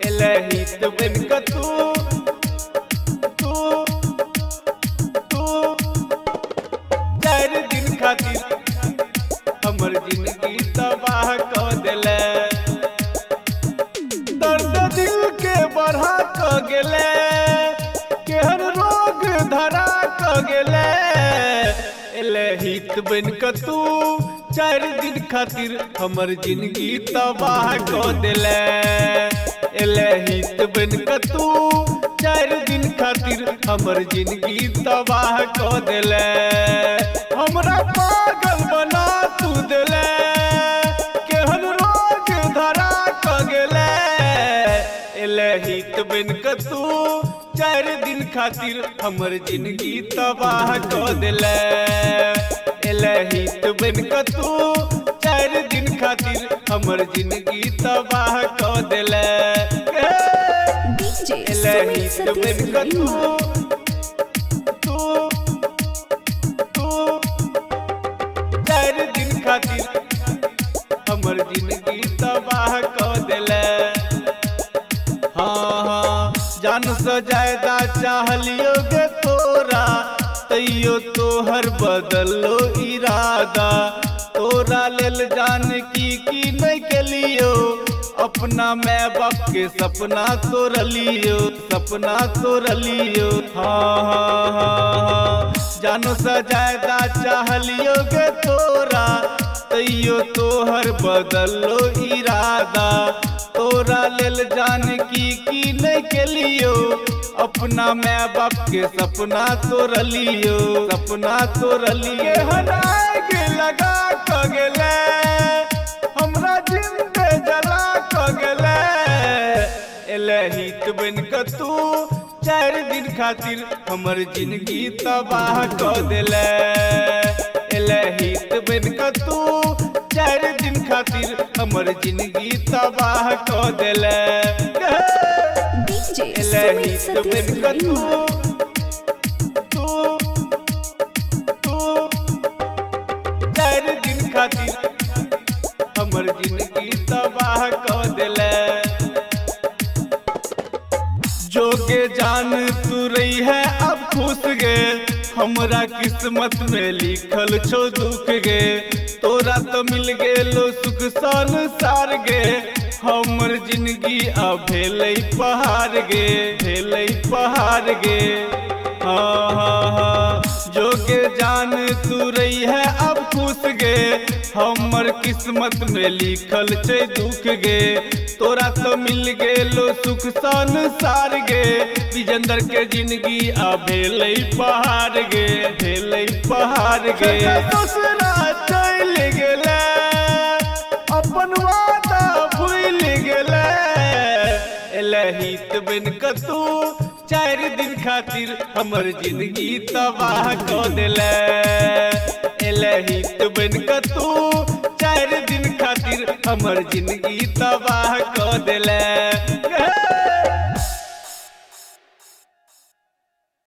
एलहित बन क तू चार दिन खातिर हमर जिंदगी तबाह क देले। दर्द दिल के बढ़ा क गेले, केहन रोग धरा क गेले। एलहित बन क तू चार दिन खातिर हमर जिंदगी तबाह क देले। एलहित बन क तू चार दिन खातिर हमर जिंदगी तबाह क देले। हमरा पागल बना तू देले, केहन रोग धरा क गेले। एलहित बन क तू चार दिन खातिर हमर जिंदगी तबाह क देले। एलहित बन क तू चार दिन खातिर हमर जिंदगी तबाह क देले। एलहित बन क तू चार दिन खातिर हमर जिंदगी तबाह क देले। हाँ जान से ज्यादा चाहलियो गे तोरा, तैयो तोहर बदलो इरादा। तोरा लेल जान की नहीं के लियो, अपना माय बाप के सपना तोड़लियो, सपना तोड़लियो। हाँ जानो से ज्यादा चाहलियो गे तोरा, तैयो तोहर बदलो इरादा। तोरा लेल जान की नहीं के लियो, अपना माय बाप के सपना तोड़लियो, सपना तोड़लियो। हनाग लगा क गेले, हमरा जिंदे जला क गेले। एलहित बन क तू चार दिन खातिर हमर जिंदगी तबाह क देले। एलहित बन क तू चार दिन खातिर हमर जिंदगी तबाह क देले। एलहित बन क तू चार दिन खातिर हमर जिंदगी तबाह क देले। जोगे जान तू रही है अब खुश गे, हमरा किस्मत में लिखल छो दुख गे। तोरा तो मिल गेलो सुख संसार गे, हमर जिंदगी अब भेलै पहाड़ गे, भेलै पहाड़ गे। हाँ जोगे जान तू रही है अब खुश गे, हमर किस्मत में लिखल छै दुख गे। तोरा तो मिल गेलो सुख संसार गे, विजेंद्र के जिंदगी अब भेलै पहाड़ गे, भेलै पहाड़ गे। दूसरा चल गेले, अपन वादा भूल गेले। एलहित बन क तू चार दिन खातिर हमर जिंदगी तबाह क देले। एलहित बन क तू चार दिन खातिर हमर जिंदगी तबाह क देले।